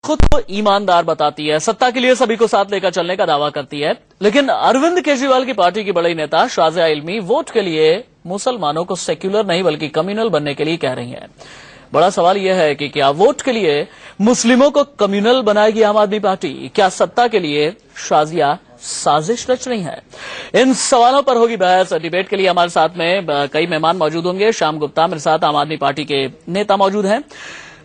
खुद को ईमानदार बताती है, सत्ता के लिए सभी को साथ लेकर चलने का दावा करती है, लेकिन अरविंद केजरीवाल की पार्टी की बड़ी नेता शाजिया इल्मी वोट के लिए मुसलमानों को सेक्युलर नहीं बल्कि कम्युनल बनने के लिए कह रही हैं। बड़ा सवाल यह है कि क्या वोट के लिए मुस्लिमों को कम्युनल बनाएगी आम आदमी पार्टी? क्या सत्ता के लिए शाजिया साजिश रच रही है? इन सवालों पर होगी बहस। डिबेट के लिए हमारे साथ में कई मेहमान मौजूद होंगे। श्याम गुप्ता मेरे साथ आम आदमी पार्टी के नेता मौजूद हैं।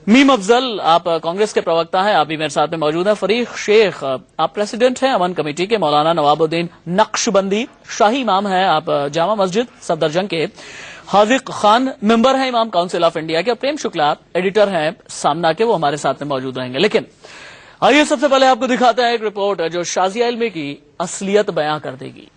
मीम अफजल, आप कांग्रेस के प्रवक्ता हैं, आप भी मेरे साथ में मौजूद हैं। फरीक शेख, आप प्रेसिडेंट हैं अमन कमेटी के। मौलाना नवाबुद्दीन नक्शबंदी, शाही इमाम हैं आप जामा मस्जिद सफदरजंग के। हाजिक खान, मेंबर हैं इमाम काउंसिल ऑफ इंडिया के। प्रेम शुक्ला, एडिटर हैं सामना के, वो हमारे साथ में मौजूद रहेंगे। लेकिन आइए सबसे पहले आपको दिखाते हैं एक रिपोर्ट जो शाजिया इल्मी की असलियत बयां कर देगी।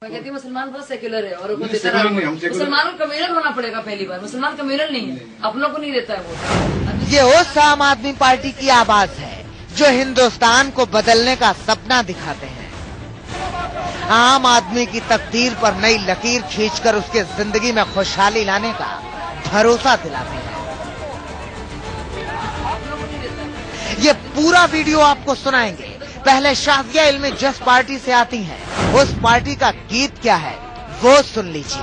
मैं कहती हूँ मुसलमान बहुत सेक्युलर है और मुसलमानों को कम्युनल होना पड़ेगा। पहली बार मुसलमान कम्युनल नहीं है, अपनों को नहीं देता है वोट। ये उस आम आदमी पार्टी की आवाज है जो हिंदुस्तान को बदलने का सपना दिखाते हैं, आम आदमी की तकदीर पर नई लकीर खींचकर उसके जिंदगी में खुशहाली लाने का भरोसा दिलाते हैं। ये पूरा वीडियो आपको सुनाएंगे। पहले शाजिया इल्मी जिस पार्टी से आती हैं, उस पार्टी का गीत क्या है वो सुन लीजिए।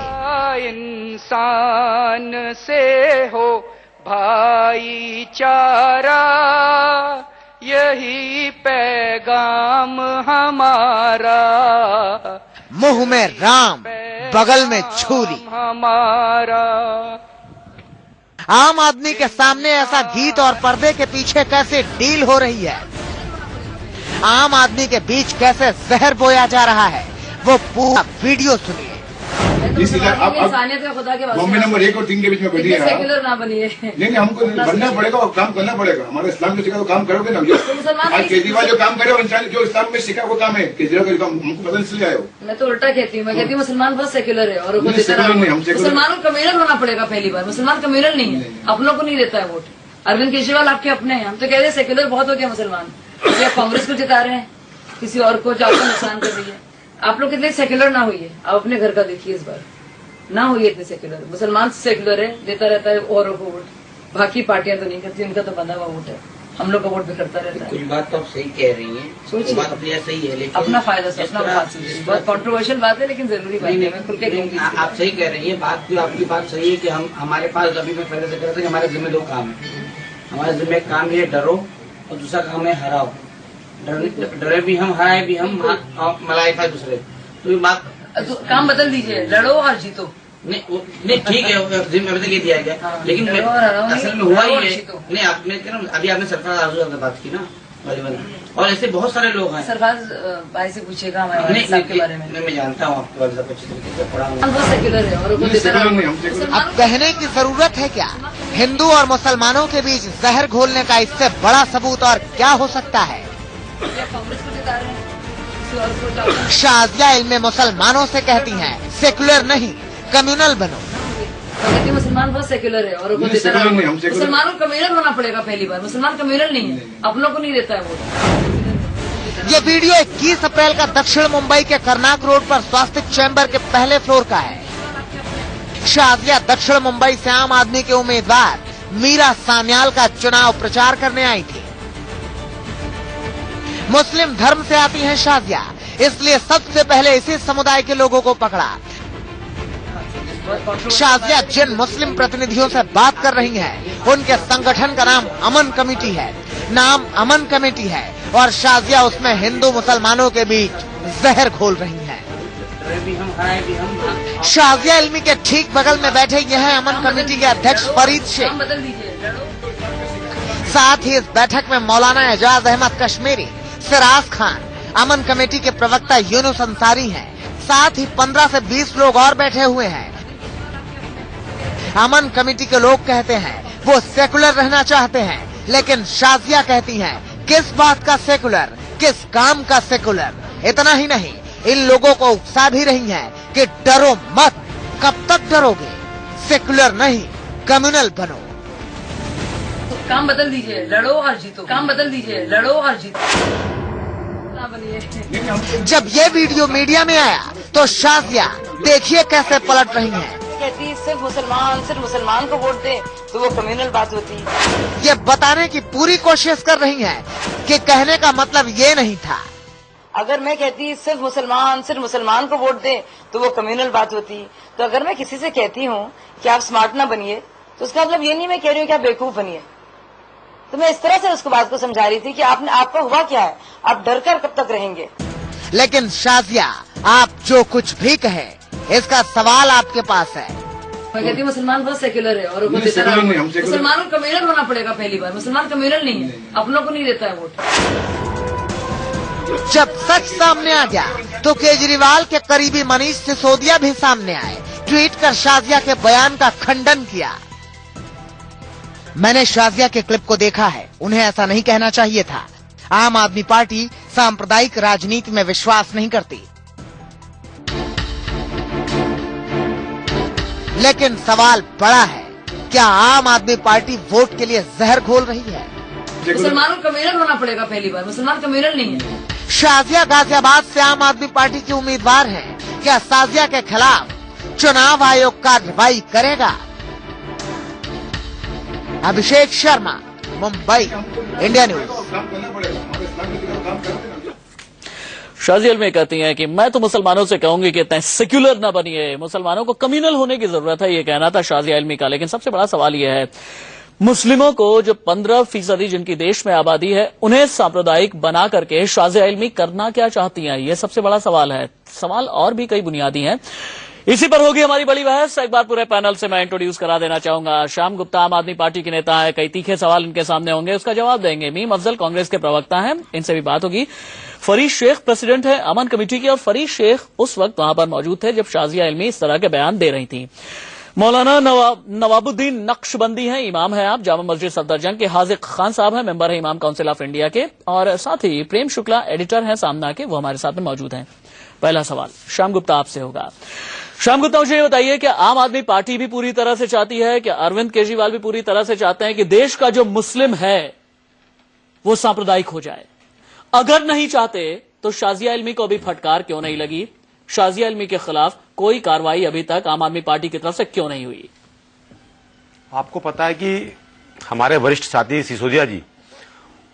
इंसान से हो भाईचारा, यही पैगाम हमारा। मुंह में राम, बगल में छुरी। हमारा आम आदमी के सामने ऐसा गीत और पर्दे के पीछे कैसे डील हो रही है, आम आदमी के बीच कैसे जहर बोया जा रहा है, वो पूरा वीडियो सुनिए। इंसानियत का खुदा के बॉम्बे नंबर 1 और 3 के बीच में बनिए, सेक्युलर ना बनिए। नहीं हमको बनना पड़ेगा और काम करना पड़ेगा। हमारा इस्लाम जो सिखा वो काम करोगे ना। आज केजरीवाल जो काम करे इंसान जो इस्लाम में सिखा वो काम है। केजरीवाल का हमको पता नहीं आया। मैं तो उल्टा कहती हूँ, मैं कहती हूँ मुसलमान बहुत सेक्युलर है और मुसलमानों को कम्युनल होना पड़ेगा। पहली बार मुसलमान कम्युनल नहीं है, अपनों को नहीं देता है वोट। अरविंद केजरीवाल आपके अपने हैं, हम तो कह रहे हैं सेक्युलर बहुत हो गया मुसलमान। आप कांग्रेस को जिता रहे हैं, किसी और को जाकर नुकसान कर रही है। आप लोग कितने सेक्युलर ना हुई है, आप अपने घर का देखिए इस बार ना हुई इतने सेक्युलर। मुसलमान सेक्युलर है, देता रहता है औरों को वोट, बाकी पार्टियां तो नहीं करती, उनका तो बंधा हुआ वोट है। हम लोग का वोट भी करता रहता है। कुछ बात तो आप सही कह रही हैं, सोचिए बात अपनी सही है, लेकिन अपना फायदा सोचना बहुत कंट्रोवर्शियल बात है, लेकिन जरूरी बात है। मैं खुल के कहूंगी आप सही कह रही हैं। बात तो आपकी बात सही है कि हम हमारे पास अभी मैं पहले से कह रहा था कि हमारे जिम्मे 2 काम है। हमारे जिम्मे एक काम ये डरो और दूसरा काम है हराओ। डरे भी हम, हराए भी हम, मलाई था दूसरे। तो बात काम बदल दीजिए, लड़ो और जीतो। नहीं ठीक है, जिम्मे अभी तक ये दिया गया। हाँ, लेकिन असल में हुआ ही है। नहीं आपने अभी आपने सरफराज आजू से बात की ना वाली, और ऐसे बहुत सारे लोग हैं। सरफराज भाई से पूछेगा हमारे साहब के बारे में। मैं जानता हूँ आपके बारे में अच्छी तरीके से पढ़ा हूँ। बहुत सेक्युलर है और अब कहने की जरूरत है क्या? हिंदू और मुसलमानों के बीच जहर घोलने का इससे बड़ा सबूत और क्या हो सकता है? कांग्रेस को जिता रहे हैं, किसी और को जाकर शाजिया इल्मी मुसलमानों से कहती हैं सेक्युलर नहीं कम्युनल बनो। कहती हूँ मुसलमान बहुत सेक्युलर है और मुसलमानों को कम्युनल होना पड़ेगा। पहली बार मुसलमान कम्युनल नहीं है, अपनों को नहीं देता है वोट। ये वीडियो 21 अप्रैल का दक्षिण मुंबई के कर्नाक रोड पर स्वास्थ्य चैम्बर के पहले फ्लोर का है। शाजिया दक्षिण मुंबई से आम आदमी के उम्मीदवार मीरा सान्याल का चुनाव प्रचार करने आई थी। मुस्लिम धर्म से आती हैं शाजिया, इसलिए सबसे पहले इसी समुदाय के लोगों को पकड़ा। शाजिया जिन मुस्लिम प्रतिनिधियों से बात कर रही हैं, उनके संगठन का नाम अमन कमेटी है। नाम अमन कमेटी है और शाजिया उसमें हिंदू मुसलमानों के बीच जहर घोल रही हैं। शाजिया इल्मी के ठीक बगल में बैठे ये हैं अमन कमेटी के अध्यक्ष फरीद शेख। साथ ही इस बैठक में मौलाना एजाज अहमद कश्मीरी, सिराज खान, अमन कमेटी के प्रवक्ता यूनुस अंसारी हैं। साथ ही 15 से 20 लोग और बैठे हुए हैं। अमन कमेटी के लोग कहते हैं वो सेकुलर रहना चाहते हैं, लेकिन शाजिया कहती हैं किस बात का सेकुलर, किस काम का सेकुलर। इतना ही नहीं, इन लोगों को उकसा भी रही हैं कि डरो मत, कब तक डरोगे, सेकुलर नहीं कम्युनल बनो। काम बदल दीजिए, लड़ो और जीतो। काम बदल दीजिए, लड़ो और जीतो। जब ये वीडियो मीडिया में आया तो शाजिया देखिए कैसे पलट रही हैं। कहती सिर्फ मुसलमान को वोट दे तो वो कम्युनल बात होती है। ये बताने की पूरी कोशिश कर रही हैं कि कहने का मतलब ये नहीं था। अगर मैं कहती सिर्फ मुसलमान को वोट दे तो वो कम्युनल बात होती। तो अगर मैं किसी से कहती हूँ कि आप स्मार्ट ना बनिए तो उसका मतलब ये नहीं मैं कह रही हूँ कि आप बेवकूफ बनिए। तो मैं इस तरह से उसको बात को समझा रही थी कि आपका हुआ क्या है, आप डर कर कब तक रहेंगे। लेकिन शाजिया, आप जो कुछ भी कहे, इसका सवाल आपके पास है। मैं कहती हूँ मुसलमान बहुत सेक्युलर है और मुसलमानों को कम्युनल होना पड़ेगा। पहली बार मुसलमान कम्युनल नहीं है, अपनों को नहीं देता है वोट। जब सच सामने आ गया तो केजरीवाल के करीबी मनीष सिसोदिया भी सामने आए, ट्वीट कर शाजिया के बयान का खंडन किया। मैंने शाजिया के क्लिप को देखा है, उन्हें ऐसा नहीं कहना चाहिए था। आम आदमी पार्टी सांप्रदायिक राजनीति में विश्वास नहीं करती। लेकिन सवाल बड़ा है, क्या आम आदमी पार्टी वोट के लिए जहर घोल रही है? मुसलमानों को कम्युनल होना पड़ेगा। पहली बार मुसलमान कम्युनल नहीं है। शाजिया गाजियाबाद से आम आदमी पार्टी की उम्मीदवार हैं। क्या शाजिया के खिलाफ चुनाव आयोग कार्रवाई करेगा? Abhishek Sharma, Mumbai, India news. शाजिया इल्मी कहती हैं कि मैं तो मुसलमानों से कहूंगी कि इतने सेक्युलर ना बनिए, मुसलमानों को कम्युनल होने की जरूरत है, ये कहना था शाजिया इल्मी का। लेकिन सबसे बड़ा सवाल यह है, मुस्लिमों को जो 15% जिनकी देश में आबादी है, उन्हें सांप्रदायिक बना करके शाजिया इल्मी करना क्या चाहती हैं? ये सबसे बड़ा सवाल है। सवाल और भी कई बुनियादी हैं। इसी पर होगी हमारी बड़ी बहस। एक बार पूरे पैनल से मैं इंट्रोड्यूस करा देना चाहूंगा। श्याम गुप्ता आम आदमी पार्टी के नेता है, कई तीखे सवाल इनके सामने होंगे, उसका जवाब देंगे। मीम अफजल कांग्रेस के प्रवक्ता हैं, इनसे भी बात होगी। फरीद शेख प्रेसिडेंट है अमन कमेटी के, और फरीद शेख उस वक्त वहां पर मौजूद थे जब शाजिया इल्मी इस तरह के बयान दे रही थी। मौलाना नवाबुद्दीन नक्शबंदी हैं, इमाम है आप जामा मस्जिद सफदरजंग के। हाजिक खान साहब हैं, मेंबर है इमाम काउंसिल ऑफ इंडिया के, और साथ ही प्रेम शुक्ला एडिटर हैं सामना के, वो हमारे साथ में मौजूद हैं। पहला सवाल श्याम गुप्ता आपसे होगा। श्याम गुप्ता, मुझे ये बताइए कि आम आदमी पार्टी भी पूरी तरह से चाहती है, कि अरविंद केजरीवाल भी पूरी तरह से चाहते हैं कि देश का जो मुस्लिम है वो सांप्रदायिक हो जाए? अगर नहीं चाहते तो शाजिया इल्मी को अभी फटकार क्यों नहीं लगी? शाजिया इल्मी के खिलाफ कोई कार्रवाई अभी तक आम आदमी पार्टी की तरफ से क्यों नहीं हुई? आपको पता है कि हमारे वरिष्ठ साथी सिसोदिया जी,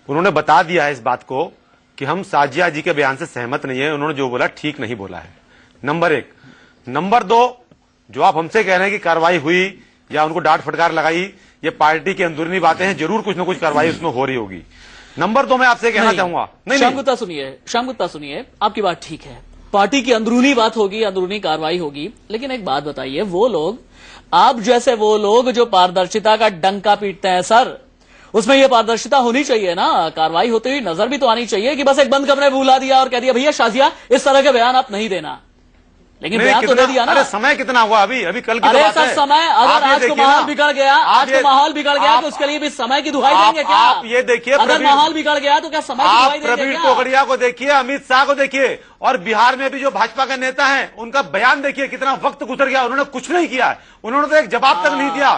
उन्होंने बता दिया है इस बात को कि हम शाजिया जी के बयान से सहमत नहीं है। उन्होंने जो बोला ठीक नहीं बोला है, नंबर 1। नंबर 2, जो आप हमसे कह रहे हैं कि कार्रवाई हुई या उनको डांट फटकार लगाई, ये पार्टी की अंदरूनी बातें हैं, जरूर कुछ न कुछ कार्रवाई उसमें हो रही होगी। नंबर 2 मैं आपसे कहना चाहूंगा, श्याम गुप्ता सुनिए, आपकी बात ठीक है, पार्टी की अंदरूनी बात होगी, अंदरूनी कार्रवाई होगी। लेकिन एक बात बताइए, वो लोग, आप जैसे वो लोग जो पारदर्शिता का डंका पीटते हैं सर, उसमें ये पारदर्शिता होनी चाहिए ना, कार्रवाई होती हुई नजर भी तो आनी चाहिए कि बस एक बंद कमरे बुला दिया और कह दिया भैया शाजिया इस तरह के बयान आप नहीं देना। लेकिन बयान तो दे दिया ना। अरे समय कितना हुआ अभी कल की अरे बात सर है। समय, अगर आज को माहौल बिगड़ गया, तो उसके लिए भी समय की दुहाई देंगे क्या? आप ये देखिए, अगर माहौल बिगड़ गया तो क्या समय की दुहाई देंगे? प्रवीण तोगड़िया को देखिए, अमित शाह को देखिए, और बिहार में भी जो भाजपा के नेता हैं उनका बयान देखिए, कितना वक्त गुजर गया, उन्होंने कुछ नहीं किया है, उन्होंने तो एक जवाब तक नहीं दिया।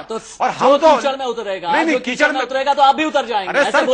और हम तो कीचड़ में उतरेगा, नहीं कीचड़ में उतरेगा तो आप भी उतर जाएंगे। अरे सर,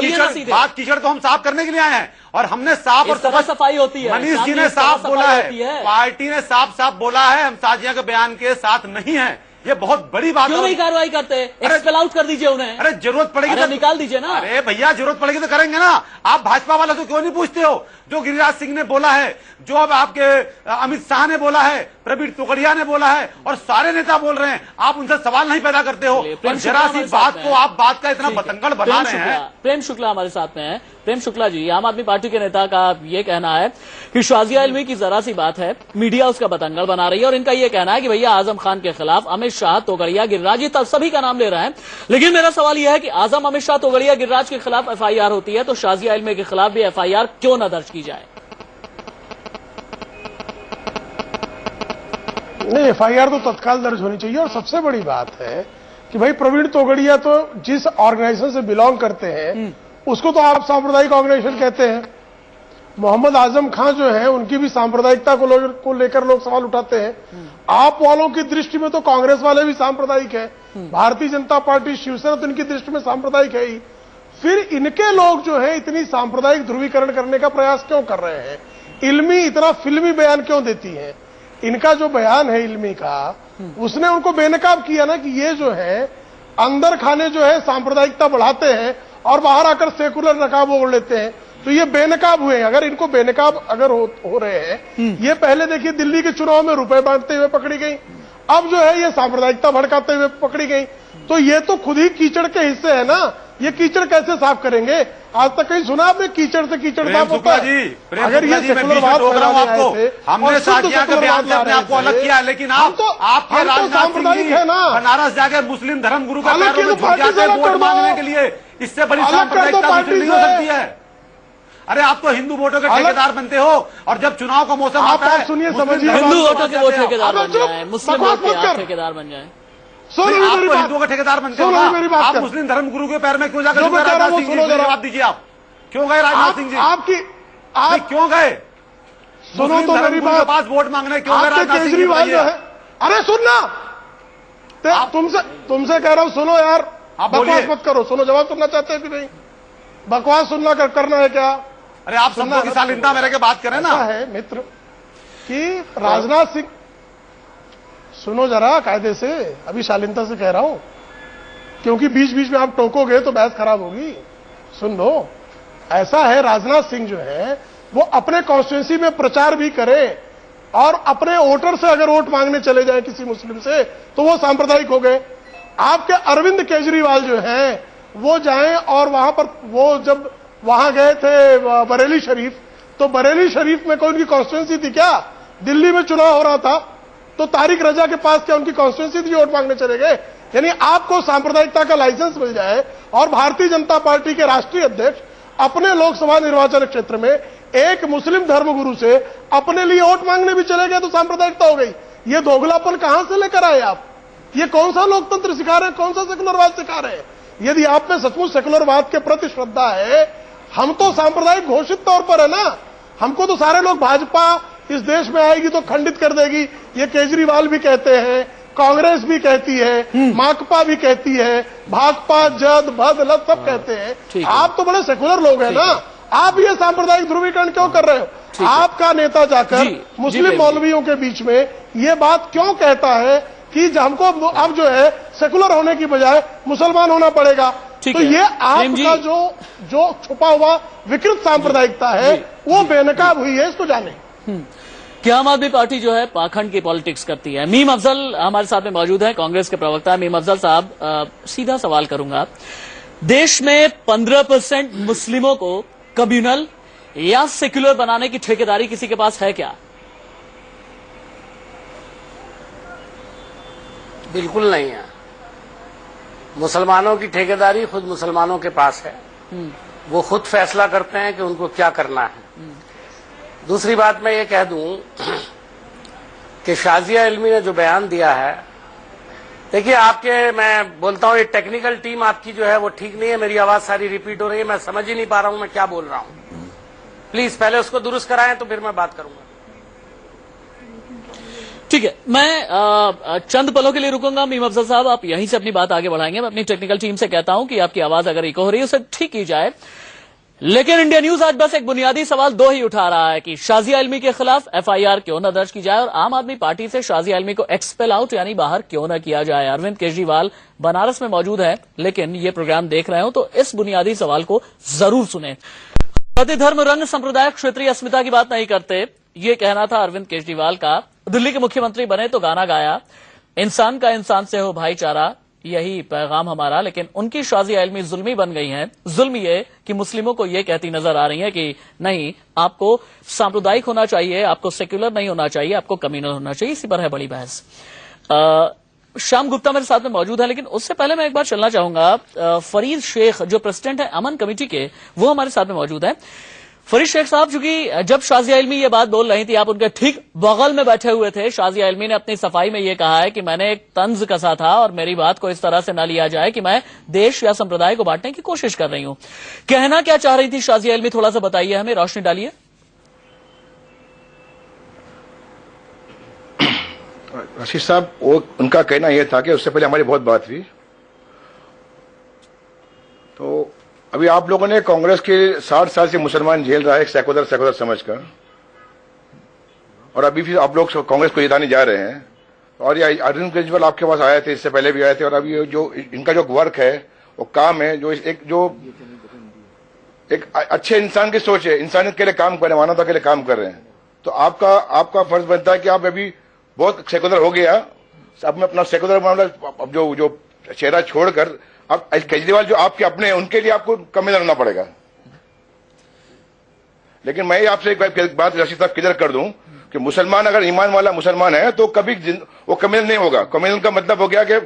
कीचड़ तो हम साफ करने के लिए आए हैं, और हमने साफ और सफाई होती है। मनीष जी ने साफ बोला है, पार्टी ने साफ बोला है, हम शाजिया के बयान के साथ नहीं है। ये बहुत बड़ी बात है। क्यों नहीं कार्रवाई करते? एक्सपेल आउट कर दीजिए उन्हें। अरे जरूरत पड़ेगी तो निकाल दीजिए ना। अरे भैया जरूरत पड़ेगी तो करेंगे ना। आप भाजपा वाला तो क्यों नहीं पूछते हो? जो गिरिराज सिंह ने बोला है, जो अब आपके अमित शाह ने बोला है, प्रवीण तोगड़िया ने बोला है, और सारे नेता बोल रहे हैं, आप उनसे सवाल नहीं पैदा करते हो, और जरा सी बात को आप बात का इतना बतंगड़ बना रहे हैं। प्रेम शुक्ला हमारे साथ में है। प्रेम शुक्ला जी, आम आदमी पार्टी के नेता का ये कहना है कि शाजिया इल्मी की जरा सी बात है, मीडिया उसका बतंगड़ बना रही है, और इनका ये कहना है कि भैया आजम खान के खिलाफ अमित शाह, तोगड़िया, गिरिराज, ये सभी का नाम ले रहे हैं। लेकिन मेरा सवाल यह है कि आजम, अमित शाह, तोगड़िया, गिरिराज के खिलाफ एफआईआर होती है, तो शाजिया इल्मी के खिलाफ भी एफआईआर क्यों न दर्ज की जाए? नहीं, एफआईआर तो तत्काल दर्ज होनी चाहिए। और सबसे बड़ी बात है कि भाई प्रवीण तोगड़िया तो जिस ऑर्गेनाइजेशन से बिलोंग करते हैं उसको तो आप सांप्रदायिक ऑर्गेनाइजेशन कहते हैं। मोहम्मद आजम खान जो है उनकी भी सांप्रदायिकता को लेकर लोग सवाल उठाते हैं। आप वालों की दृष्टि में तो कांग्रेस वाले भी सांप्रदायिक है, भारतीय जनता पार्टी, शिवसेना तो इनकी दृष्टि में सांप्रदायिक है ही। फिर इनके लोग जो है इतनी सांप्रदायिक ध्रुवीकरण करने का प्रयास क्यों कर रहे हैं? इल्मी इतना फिल्मी बयान क्यों देती है? इनका जो बयान है इल्मी का, उसने उनको बेनकाब किया ना कि ये जो है अंदर खाने जो है सांप्रदायिकता बढ़ाते हैं और बाहर आकर सेकुलर नकाब ओढ़ लेते हैं, तो ये बेनकाब हुए। अगर इनको बेनकाब अगर हो रहे हैं, ये पहले देखिए दिल्ली के चुनाव में रुपए बांटते हुए पकड़ी गई, अब जो है ये सांप्रदायिकता भड़काते हुए पकड़ी गई। तो ये तो खुद ही कीचड़ के हिस्से है ना, ये कीचड़ कैसे साफ करेंगे? आज तक कहीं सुना आपने कीचड़ से कीचड़ साफ होता है? अगर ये सेकुलरवाद हमने साजिया के बयान से अपने आपको अलग किया, लेकिन आप आपके सांप्रदायिक है ना, बनारस जाके मुस्लिम धर्म गुरु का पैरों में झुक जाते हैं वोट मांगने के लिए, इससे बड़ी सांप्रदायिकता नहीं हो सकती है। अरे आप तो हिंदू वोटों के ठेकेदार बनते हो, और जब चुनाव का मौसम आता है सुनिए समझिए, हिंदू वोटों के वो ठेकेदार बन जाए, मुस्लिम वोट के आप ठेकेदार बन जाए। आप तो हिंदुओं का ठेकेदार बनते हो ना, आप मुस्लिम धर्म गुरु के पैर में क्यों जाकर राजनाथ सिंह जी जवाब दीजिए। आप क्यों गए राजनाथ सिंह जी? आप क्यों गए? सुनो तो मेरी बात, पास वोट मांगने क्यों गए राजनाथ सिंह जी? केजरीवाल जो है, अरे सुनना, तुमसे कह रहा हूं, सुनो यार, बकवास मत करो, सुनो। जवाब सुनना चाहते हैं कि नहीं? बकवास सुनना करना है क्या? अरे आप सबको की शालीनता में रह के बात करें ना। है मित्र कि राजनाथ सिंह, सुनो जरा कायदे से, अभी शालीनता से कह रहा हूं, क्योंकि बीच बीच में आप टोकोगे तो बहस खराब होगी। सुन लो, ऐसा है, राजनाथ सिंह जो है वो अपने कॉन्स्टिट्यूंसी में प्रचार भी करे और अपने वोटर से अगर वोट मांगने चले जाए किसी मुस्लिम से, तो वो सांप्रदायिक हो गए। आपके अरविंद केजरीवाल जो हैं वो जाएं और वहां पर, वो जब वहां गए थे बरेली शरीफ, तो बरेली शरीफ में कोई उनकी कॉन्स्टिट्यूंसी थी क्या? दिल्ली में चुनाव हो रहा था तो तारिक रजा के पास क्या उनकी कॉन्स्टिट्यूंसी थी? वोट मांगने चले गए। यानी आपको सांप्रदायिकता का लाइसेंस मिल जाए और भारतीय जनता पार्टी के राष्ट्रीय अध्यक्ष अपने लोकसभा निर्वाचन क्षेत्र में एक मुस्लिम धर्मगुरु से अपने लिए वोट मांगने भी चले गए, तो सांप्रदायिकता हो गई। ये दोगलापन कहां से लेकर आए आप? ये कौन सा लोकतंत्र सिखा रहे हैं? कौन सा सेकुलरवाद सिखा रहे हैं? यदि आप में सचमुच सेकुलरवाद के प्रति श्रद्धा है, हम तो सांप्रदायिक घोषित तौर पर है ना। हमको तो सारे लोग भाजपा इस देश में आएगी तो खंडित कर देगी, ये केजरीवाल भी कहते हैं, कांग्रेस भी कहती है, माकपा भी कहती है, भाकपा, जद, भद, लद सब कहते हैं। आप तो बड़े सेकुलर लोग हैं ना, आप ये सांप्रदायिक ध्रुवीकरण क्यों कर रहे हो? आपका नेता जाकर मुस्लिम मौलवियों के बीच में ये बात क्यों कहता है कि हमको अब जो है सेकुलर होने की बजाय मुसलमान होना पड़ेगा? तो ये आपका जो छुपा हुआ विकृत सांप्रदायिकता है वो बेनकाब हुई है, इसको जाने। क्या आम आदमी पार्टी जो है पाखंड की पॉलिटिक्स करती है? मीम अफजल हमारे साथ में मौजूद है, कांग्रेस के प्रवक्ता। मीम अफजल साहब, सीधा सवाल करूंगा, देश में 15% मुस्लिमों को कम्युनल या सेक्युलर बनाने की ठेकेदारी किसी के पास है क्या? बिल्कुल नहीं है। मुसलमानों की ठेकेदारी खुद मुसलमानों के पास है, वो खुद फैसला करते हैं कि उनको क्या करना है। दूसरी बात मैं ये कह दूं कि शाजिया इल्मी ने जो बयान दिया है, देखिए आपके, मैं बोलता हूं ये टेक्निकल टीम आपकी जो है वो ठीक नहीं है। मेरी आवाज सारी रिपीट हो रही है, मैं समझ ही नहीं पा रहा हूं मैं क्या बोल रहा हूं। प्लीज पहले उसको दुरुस्त कराएं तो फिर मैं बात करूंगा। ठीक है, मैं चंद पलों के लिए रुकूंगा। मीम अफजल साहब, आप यहीं से अपनी बात आगे बढ़ाएंगे। मैं अपनी टेक्निकल टीम से कहता हूं कि आपकी आवाज अगर इको हो रही है उसे ठीक की जाए। लेकिन इंडिया न्यूज आज बस एक बुनियादी सवाल दो ही उठा रहा है कि शाजिया इल्मी के खिलाफ एफआईआर क्यों न दर्ज की जाए और आम आदमी पार्टी से शाजिया इल्मी को एक्सपेल आउट यानी बाहर क्यों न किया जाए। अरविंद केजरीवाल बनारस में मौजूद है, लेकिन ये प्रोग्राम देख रहे हो तो इस बुनियादी सवाल को जरूर सुने। जाति, धर्म, रंग, संप्रदाय, क्षेत्रीय अस्मिता की बात नहीं करते, ये कहना था अरविंद केजरीवाल का। दिल्ली के मुख्यमंत्री बने तो गाना गाया, इंसान का इंसान से हो भाईचारा, यही पैगाम हमारा। लेकिन उनकी शाजिया इल्मी जुल्मी बन गई हैं। जुल्म ये कि मुस्लिमों को ये कहती नजर आ रही है कि नहीं, आपको सांप्रदायिक होना चाहिए, आपको सेक्युलर नहीं होना चाहिए, आपको कम्युनल होना चाहिए। इसी पर है बड़ी बहस। श्याम गुप्ता मेरे साथ में मौजूद है, लेकिन उससे पहले मैं एक बार चलना चाहूंगा, फरीद शेख जो प्रेसिडेंट है अमन कमेटी के, वो हमारे साथ में मौजूद है। फरीद शेख साहब, चूंकि जब शाजिया इल्मी ये बात बोल रही थी आप उनके ठीक बगल में बैठे हुए थे, शाजिया इल्मी ने अपनी सफाई में ये कहा है कि मैंने एक तंज कसा था और मेरी बात को इस तरह से न लिया जाए कि मैं देश या संप्रदाय को बांटने की कोशिश कर रही हूं। कहना क्या चाह रही थी शाजिया इल्मी, थोड़ा सा बताइए हमें, रोशनी डालिए। रशीद साहब, वो उनका कहना यह था कि उससे पहले हमारी बहुत बात हुई, तो अभी आप लोगों ने कांग्रेस के 60 साल से मुसलमान झेल रहा है सेकुलर समझकर, और अभी भी आप लोग कांग्रेस को जिताने जा रहे हैं, और ये अरविंद केजरीवाल आपके पास आए थे, इससे पहले भी आए थे, और अभी जो इनका जो वर्क है वो काम है, जो एक अच्छे इंसान की सोच है, इंसानियत के लिए काम कर रहे हैं, मानवता के लिए काम कर रहे हैं। तो आपका फर्ज बनता है कि आप अभी बहुत सेकुलर हो गया, अब मैं अपना सेकुलर मामला अब जो चेहरा छोड़कर अब केजरीवाल जो आपके अपने हैं उनके लिए आपको कम्युनल रहना पड़ेगा। लेकिन मैं आपसे एक बात रशीद साहब क्लियर कर दूं कि मुसलमान अगर ईमान वाला मुसलमान है तो कभी वो कम्युनल नहीं होगा। कम्युनल का मतलब हो गया कि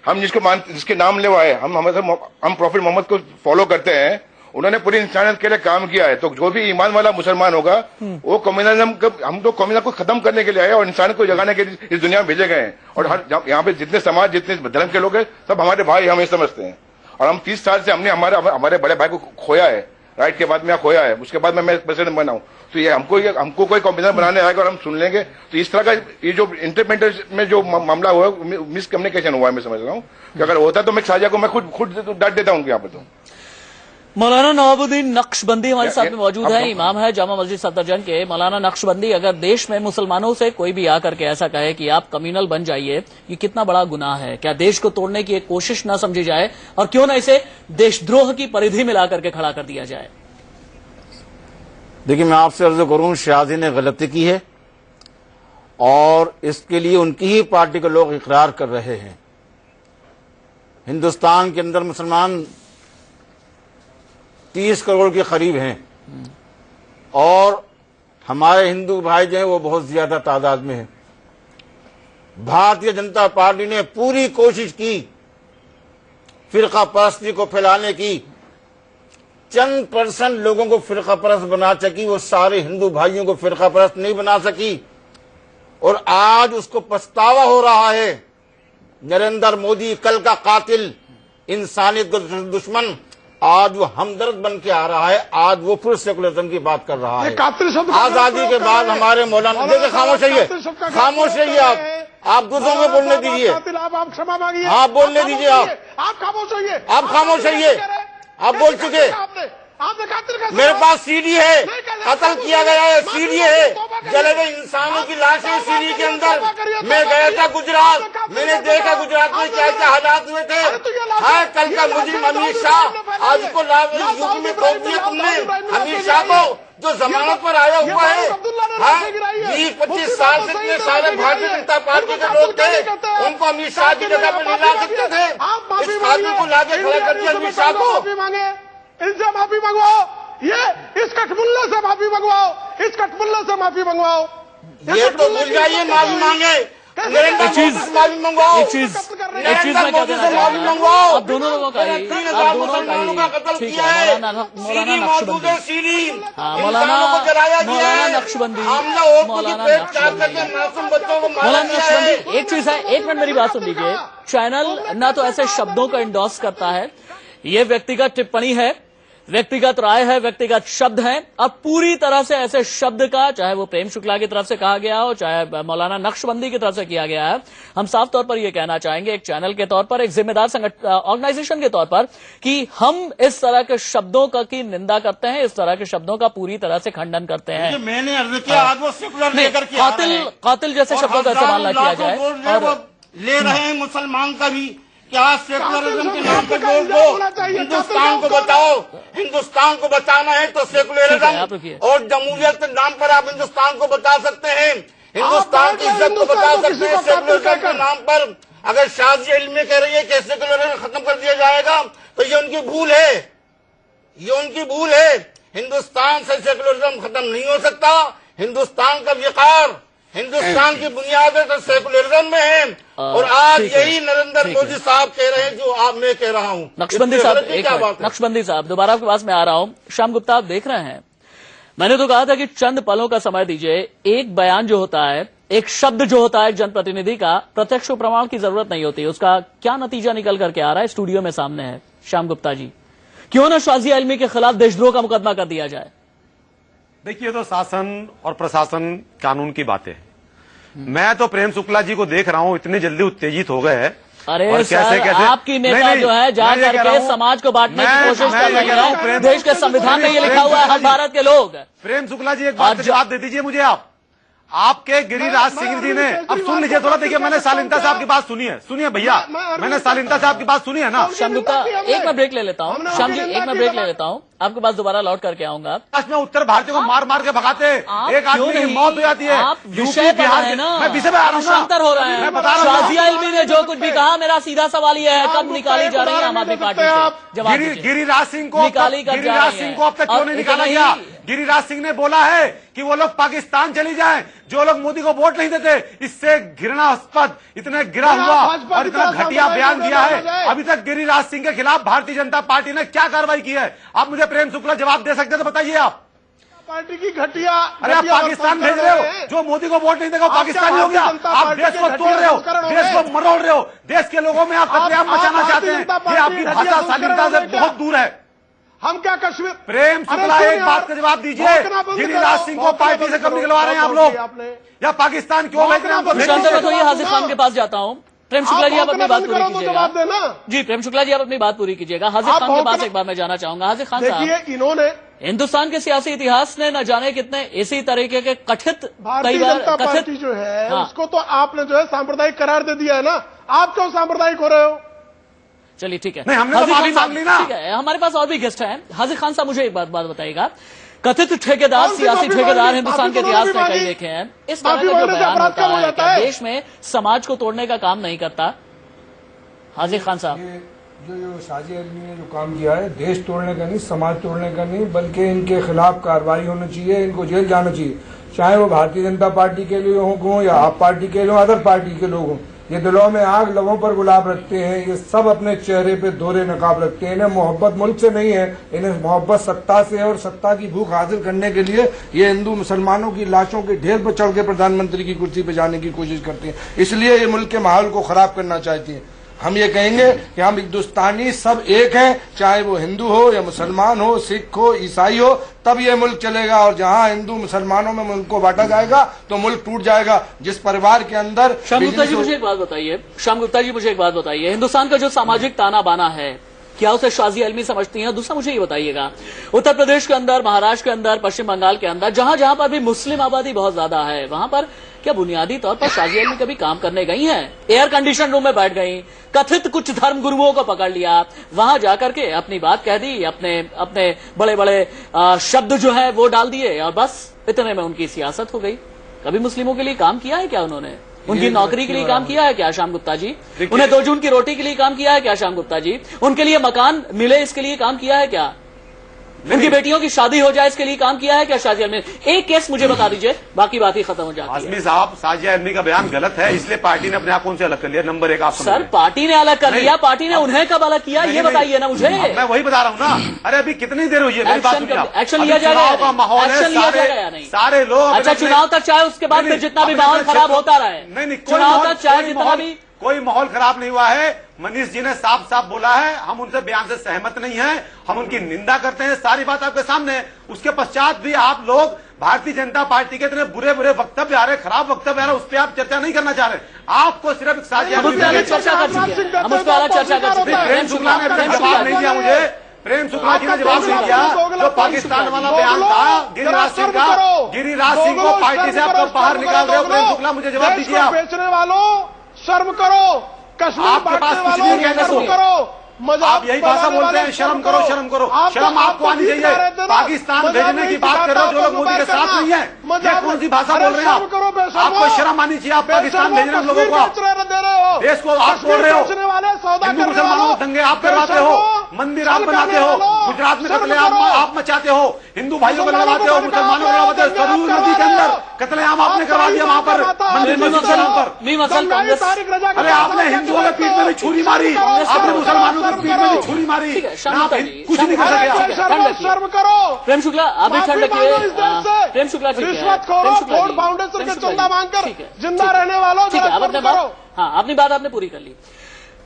हम जिसके नाम ले आए, हम प्रॉफिट मोहम्मद को फॉलो करते हैं, उन्होंने पूरी इंसानियत के लिए काम किया है। तो जो भी ईमान वाला मुसलमान होगा वो कम्युनलिज्म, हम तो कम्युनल को खत्म करने के लिए आए और इंसान को जगाने के लिए इस दुनिया में भेजे गए हैं। और यहाँ पे जितने समाज, जितने धर्म के लोग हैं, सब हमारे भाई हमें समझते हैं। और हम 30 साल से हमने हमारे बड़े भाई को खोया है, राइट के बाद में खोया है, उसके बाद में मैं प्रेसिडेंट बना हूं। तो ये हमको कोई कॉम्बिनेशन बनाने आएगा और हम सुन लेंगे, तो इस तरह का ये जो इंटरप्रिटेशन में जो मामला हुआ है, मिसकम्युनिकेशन हुआ है, मैं समझ रहा हूँ कि अगर होता तो मैं साझा को मैं खुद डांट देता हूँ यहाँ पे। तो मौलाना नवाबुद्दीन नक्शबंदी हमारे साथ में मौजूद है, इमाम है जामा मस्जिद सफदरजंग के। मौलाना नक्शबंदी, अगर देश में मुसलमानों से कोई भी आकर के ऐसा कहे कि आप कम्युनल बन जाइए, ये कितना बड़ा गुनाह है? क्या देश को तोड़ने की एक कोशिश न समझी जाए और क्यों न इसे देशद्रोह की परिधि में ला करके खड़ा कर दिया जाए? देखिए, मैं आपसे अर्ज करूं, शाजी ने गलती की है और इसके लिए उनकी ही पार्टी के लोग इकरार कर रहे हैं। हिंदुस्तान के अंदर मुसलमान 30 करोड़ के करीब हैं और हमारे हिंदू भाई जो हैं वो बहुत ज्यादा तादाद में हैं। भारतीय जनता पार्टी ने पूरी कोशिश की फिरका परस्ती को फैलाने की, चंद % लोगों को फिरका परस्त बना सकी, वो सारे हिंदू भाइयों को फिरका परस्त नहीं बना सकी। और आज उसको पछतावा हो रहा है। नरेंद्र मोदी, कल का कातिल, इंसानियत का दुश्मन, आज वो हमदर्द बन के आ रहा है। आज वो फिर सेकुलरिज्म की बात कर रहा है। आजादी के बाद हमारे मौलाना, देखिए खामोश रहिए, खामोश रहिए, आप दूसरों को बोलने दीजिए, आप क्षमा मांगिए, आप बोलने दीजिए, आप खामोश रहिए, आप खामोश रहिए, आप बोल चुके। मेरे पास सीडी है, कत्ल किया गया है, सीडी है, जले हुए इंसानों की लाशें सीडी के अंदर। मैं गया था गुजरात, मैंने देखा गुजरात में क्या क्या हालात हुए थे। हाँ, कल का मुजरिम अमित शाह, आज को यूपी में रोक दिया तुमने अमित शाह को, जो जमानत पर आया हुआ है। हाँ, 20-25 साल से इतने सारे भारतीय जनता पार्टी के लोग थे, उनको अमित शाह की जगह पर नहीं ला सकते थे। इस आदमी को लाके खड़ा कर दिया अमित शाह को। इनसे माफी मंगवाओ, ये इस कठमुल्ले से माफी मंगवाओ, इस कठमुल्ले से माफी मंगवाओ। ये तो भूल जाइए, माफी मांगे, नरेंद्र मोदी से माफी मंगवाओ, एक चीज मैं क्या कहना माफी मंगवाओ। अब दोनों लोगों का ही, मुसलमानों का कत्ल किया है, मौलाना मौजूद है, सीरी मौलाना नक्शबंदी, मौलाना नक्शबंदी, एक चीज है, एक मिनट मेरी बात सुन लीजिए। चैनल ना तो ऐसे शब्दों को इंडोर्स करता है, ये व्यक्तिगत टिप्पणी है, व्यक्तिगत राय है, व्यक्तिगत शब्द हैं। अब पूरी तरह से ऐसे शब्द का, चाहे वो प्रेम शुक्ला की तरफ से कहा गया हो, चाहे मौलाना नक्शबंदी की तरफ से किया गया है, हम साफ तौर पर यह कहना चाहेंगे एक चैनल के तौर पर, एक जिम्मेदार ऑर्गेनाइजेशन के तौर पर, कि हम इस तरह के शब्दों की निंदा करते हैं, इस तरह के शब्दों का पूरी तरह से खंडन करते हैं। मैंने अर्ज किया, आज वो सेकुलर लेकर के कातिल जैसे शब्दों का इस्तेमाल न किया जाए। ले रहे हैं मुसलमान का भी, क्या सेकुलरिज्म के नाम पर जोड़ दो, हिंदुस्तान को बचाओ। हिंदुस्तान को बचाना है तो सेकुलरिज्म और जमहूरियत के नाम पर आप हिंदुस्तान को बचा सकते हैं, हिंदुस्तान की इज्जत को बचा सकते हैं सेकुलरिज्म के नाम पर। अगर शाजी इल्मी कह रही है कि सेकुलरिज्म खत्म कर दिया जाएगा तो ये उनकी भूल है, ये उनकी भूल है। हिंदुस्तान से सेकुलरिज्म खत्म नहीं हो सकता। हिंदुस्तान का विकार, हिंदुस्तान की बुनियादें तो सेकुलरिज्म में है और आज यही नरेंद्र मोदी साहब कह रहे हैं जो आप मैं कह रहा हूं। नक्शबंदी साहब, नक्शबंदी साहब, दोबारा आपके पास मैं आ रहा हूं। श्याम गुप्ता, आप देख रहे हैं, मैंने तो कहा था कि चंद पलों का समय दीजिए। एक बयान जो होता है, एक शब्द जो होता है एक जनप्रतिनिधि का, प्रत्यक्ष प्रमाण की जरूरत नहीं होती, उसका क्या नतीजा निकल करके आ रहा है स्टूडियो में सामने है। श्याम गुप्ता जी, क्यों ना शाजिया इल्मी के खिलाफ देशद्रोह का मुकदमा कर दिया जाए? देखिए, तो शासन और प्रशासन कानून की बातें हैं। मैं तो प्रेम शुक्ला जी को देख रहा हूं, इतने जल्दी उत्तेजित हो गए हैं। अरे और सर, कैसे आपकी नेता जो है जा करके समाज को बांटने की कोशिश कर रही है। देश के संविधान में ये लिखा हुआ है, हम भारत के लोग। प्रेम शुक्ला जी, एक बात दे दीजिए मुझे। आपके गिरिराज सिंह जी ने, अब सुन लीजिए थोड़ा, देखिए मैंने शालीनता से आपकी बात सुनी है, सुनिए भैया, मैंने शालीनता से आपकी बात सुनी है ना। श्याम गुप्ता, एक मैं ब्रेक ले लेता हूँ, श्याम जी एक मैं ब्रेक ले लेता हूँ, आपके पास दोबारा लौट करके आऊंगा। में उत्तर भारतीयों को मार मार के भगाते हैं, एक आदमी की मौत हो जाती है। आप विषय पर है ना, मैं विषय पे आ रहा हूँ, अंतर हो रहा है। मैं बता रहा हूँ, शाजिया इल्मी ने जो कुछ भी कहा, मेरा सीधा सवाल यह है, कब निकाली जा रही है आम आदमी पार्टी से? जवाब दीजिए। गिरिराज सिंह को अब तक क्यों नहीं निकाला गया? गिरिराज सिंह ने बोला है कि वो लोग पाकिस्तान चली जाएं, जो लोग मोदी को वोट नहीं देते। इससे घृणास्पद, इतने गिरा हुआ और इतना घटिया बयान दिया है। अभी तक गिरिराज सिंह के खिलाफ भारतीय जनता पार्टी ने क्या कार्रवाई की है? आप मुझे प्रेम शुक्ला जवाब दे सकते तो बताइए आप। पार्टी की घटिया, अरे आप पाकिस्तान भेज रहे हो, जो मोदी को वोट नहीं देगा वो पाकिस्तानी हो गया। आप देश को तोड़ रहे हो, देश को मरोड़ रहे हो, देश के लोगों में आप कत्लेआम मचाना चाहते हैं। ये आपकी भाषा शालीनता से बहुत दूर है। हम क्या कश्मीर? प्रेम शुक्ला, एक बात का जवाब दीजिए, गिरिराज सिंह को पार्टी से कब निकलवा रहे हैं आप लोग? या पाकिस्तान क्यों भेज रहे हैं हमको? तो ये हाजिर खान के पास जाता हूँ। प्रेम शुक्ला जी, आप अपनी बात पूरी कीजिएगा। जी प्रेम शुक्ला जी, आप अपनी बात पूरी कीजिएगा। हाजिर खान के पास एक बार मैं जाना चाहूंगा। हाजिर खान साहब, इन्होंने हिंदुस्तान के सियासी इतिहास ने न जाने कितने इसी तरीके के कथित, भारतीय जनता पार्टी जो है उसको तो आपने जो है सांप्रदायिक करार दे दिया है ना। आप क्यों सांप्रदायिक हो रहे हो? चलिए ठीक है, नहीं हमने तो माफी मांग ली ना। ठीक है, हमारे पास और भी गेस्ट हैं। हाजिर खान साहब, मुझे एक बात बताइएगा, कथित ठेकेदार, सियासी ठेकेदार हिंदुस्तान के इतिहास में कई देखे हैं। इस तरह का जो बयान होता है क्या देश में समाज को तोड़ने का काम नहीं करता? हाजिर खान साहब, जो शाजिया इल्मी ने जो काम किया है, देश तोड़ने का नहीं, समाज तोड़ने का नहीं, बल्कि इनके खिलाफ कार्रवाई होनी चाहिए, इनको जेल जाना चाहिए। चाहे वो भारतीय जनता पार्टी के लोग हों या आप पार्टी के लोग, अदर पार्टी के लोग हों। ये दिलों में आग, लबों पर गुलाब रखते हैं। ये सब अपने चेहरे पे दोहरे नकाब रखते हैं। इन्हें मोहब्बत मुल्क से नहीं है, इन्हें मोहब्बत सत्ता से है। और सत्ता की भूख हासिल करने के लिए ये हिंदू मुसलमानों की लाशों के ढेर पर चढ़ के प्रधानमंत्री की कुर्सी पे जाने की कोशिश करते हैं। इसलिए ये मुल्क के माहौल को खराब करना चाहती है। हम ये कहेंगे कि हम हिंदुस्तानी सब एक हैं, चाहे वो हिंदू हो या मुसलमान हो, सिख हो, ईसाई हो, तब ये मुल्क चलेगा। और जहां हिंदू मुसलमानों में मुल्क को बांटा जाएगा तो मुल्क टूट जाएगा। जिस परिवार के अंदर श्याम गुप्ता जी मुझे एक बात बताइए, श्याम गुप्ता जी मुझे एक बात बताइए, हिंदुस्तान का जो सामाजिक ताना बाना है, क्या उसे शाजिया इल्मी समझती हैं? दूसरा मुझे ये बताइएगा, उत्तर प्रदेश के अंदर, महाराष्ट्र के अंदर, पश्चिम बंगाल के अंदर, जहां जहां पर भी मुस्लिम आबादी बहुत ज्यादा है, वहां पर क्या बुनियादी तौर पर शाजिया इल्मी कभी काम करने गई हैं? एयर कंडीशन रूम में बैठ गई, कथित कुछ धर्म गुरुओं को पकड़ लिया, वहां जाकर के अपनी बात कह दी, अपने बड़े बड़े शब्द जो है वो डाल दिए और बस इतने में उनकी सियासत हो गई। कभी मुस्लिमों के लिए काम किया है क्या उन्होंने? उनकी नौकरी के लिए काम किया है क्या श्याम गुप्ता जी? उन्हें 2 जून की रोटी के लिए काम किया है क्या श्याम गुप्ता जी? उनके लिए मकान मिले इसके लिए काम किया है क्या? उनकी बेटियों की शादी हो जाए इसके लिए काम किया है क्या शाजिया इल्मी? एक केस मुझे बता दीजिए, बाकी बात ही खत्म हो जाती है। आजमी साहब, शाजिया इल्मी का बयान गलत है, इसलिए पार्टी ने अपने आप उनसे अलग कर लिया। नंबर 1 आप सर, पार्टी ने अलग कर लिया, पार्टी ने उन्हें कब अलग किया ये बताइए ना मुझे। मैं वही बता रहा हूँ ना। अरे अभी कितनी देर हुई है, मेरी बात सुनिए आप। एक्शन लिया जाएगा, माहौल है, सारे लोग, अच्छा चुनाव तक चाहे उसके बाद फिर जितना भी माहौल खराब होता रहे, नहीं चुनाव तक चाहे जितना भी, कोई माहौल खराब नहीं हुआ है। मनीष जी ने साफ साफ बोला है, हम उनसे बयान से सहमत नहीं हैं, हम उनकी निंदा करते हैं, सारी बात आपके सामने है। उसके पश्चात भी आप लोग भारतीय जनता पार्टी के इतने बुरे बुरे वक्तव्य आ रहे, खराब वक्तव्य आ रहे, उस पर आप चर्चा नहीं करना चाह रहे। आपको सिर्फ साजिया चर्चा कर चुके हैं, हम उस पर अलग चर्चा कर चुके हैं। प्रेम शुक्ला ने जवाब नहीं दिया मुझे, प्रेम शुक्ला जी ने जवाब नहीं दिया। जो पाकिस्तान वाला बयान था गिरिराज सिंह का, गिरिराज सिंह को पार्टी से आप बाहर निकाल रहे हो। प्रेम शुक्ला मुझे जवाब दीजिए। आप बेचने वालों शर्म करो, कश्मीर बांटने वालों शर्म करो, आप यही भाषा बोलते हैं, शर्म करो, शर्म करो। शर्म आपको आनी चाहिए। पाकिस्तान भेजने की बात कर रहे हो जो लोग मोदी के साथ नहीं है, ये कौन सी भाषा बोल रहे हैं आप? आपको शर्म आनी चाहिए। आप पाकिस्तान भेज रहे हैं लोगों को, देश को आप बोल रहे हो, हिंदू मुसलमानों को दंगे आप करवाते हो, मंदिर आप बनाते हो, गुजरात में कत्लेआम आप मचाते हो, हिंदू भाइयों को लड़वाते हो, मुसलमानों को लड़वाते हो। सरयू नदी के अंदर कत्लेआम आपने करवा दिया, वहां पर मंदिर मस्जिद पर। अरे आपने हिंदुओं के पीठ में भी छुरी मारी, आपने मुसलमानों पीठ में भी छुरी मारी, कुछ नहीं कर सके। शर्म करो। प्रेम शुक्ला आप भी ठंड रखिए। प्रेम शुक्ला रिश्वतखोरों, वोट फाउंडेशन के चंदा मांगकर जिंदा रहने वालों, हाँ अपनी बात आपने पूरी कर ली।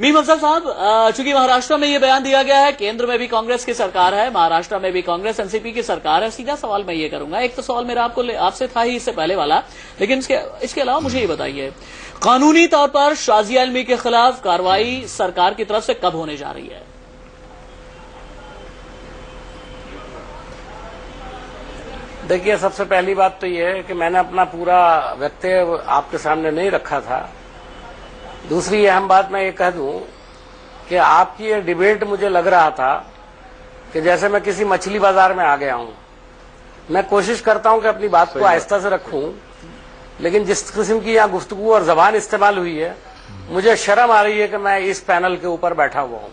मीम अफजल साहब, चूंकि महाराष्ट्र में ये बयान दिया गया है, केंद्र में भी कांग्रेस की सरकार है, महाराष्ट्र में भी कांग्रेस एनसीपी की सरकार है, सीधा सवाल मैं ये करूंगा। एक तो सवाल मेरा आपसे था ही इससे पहले वाला, लेकिन इसके अलावा मुझे ये बताइए, कानूनी तौर पर शाजिया इल्मी के खिलाफ कार्रवाई सरकार की तरफ से कब होने जा रही है? देखिए, सबसे पहली बात तो ये है कि मैंने अपना पूरा वक्तव्य आपके सामने नहीं रखा था। दूसरी अहम बात मैं ये कह दूं कि आपकी ये डिबेट मुझे लग रहा था कि जैसे मैं किसी मछली बाजार में आ गया हूं। मैं कोशिश करता हूं कि अपनी बात को आहिस्ता से रखूं, लेकिन जिस किस्म की यहाँ गुफ्तगू और जबान इस्तेमाल हुई है, मुझे शर्म आ रही है कि मैं इस पैनल के ऊपर बैठा हुआ हूं।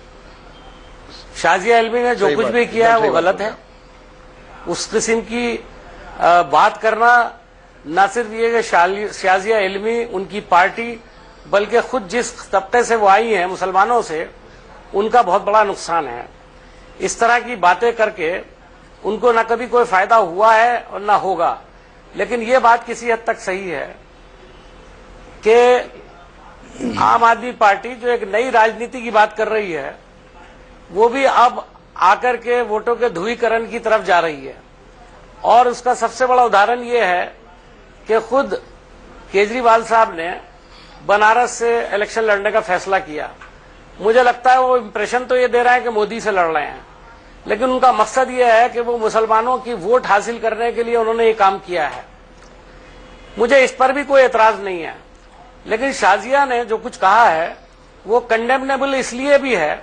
शाजिया इल्मी ने जो कुछ भी किया है वो गलत है। उस किस्म की बात करना न सिर्फ ये कि शाजिया इल्मी, उनकी पार्टी, बल्कि खुद जिस तबके से वो आई हैं, मुसलमानों से, उनका बहुत बड़ा नुकसान है। इस तरह की बातें करके उनको न कभी कोई फायदा हुआ है और न होगा। लेकिन ये बात किसी हद तक सही है कि आम आदमी पार्टी जो एक नई राजनीति की बात कर रही है, वो भी अब आकर के वोटों के ध्रुवीकरण की तरफ जा रही है। और उसका सबसे बड़ा उदाहरण ये है कि खुद केजरीवाल साहब ने बनारस से इलेक्शन लड़ने का फैसला किया। मुझे लगता है वो इंप्रेशन तो ये दे रहा है कि मोदी से लड़ रहे हैं, लेकिन उनका मकसद ये है कि वो मुसलमानों की वोट हासिल करने के लिए उन्होंने ये काम किया है। मुझे इस पर भी कोई एतराज नहीं है, लेकिन शाजिया ने जो कुछ कहा है वो कंडेमनेबल इसलिए भी है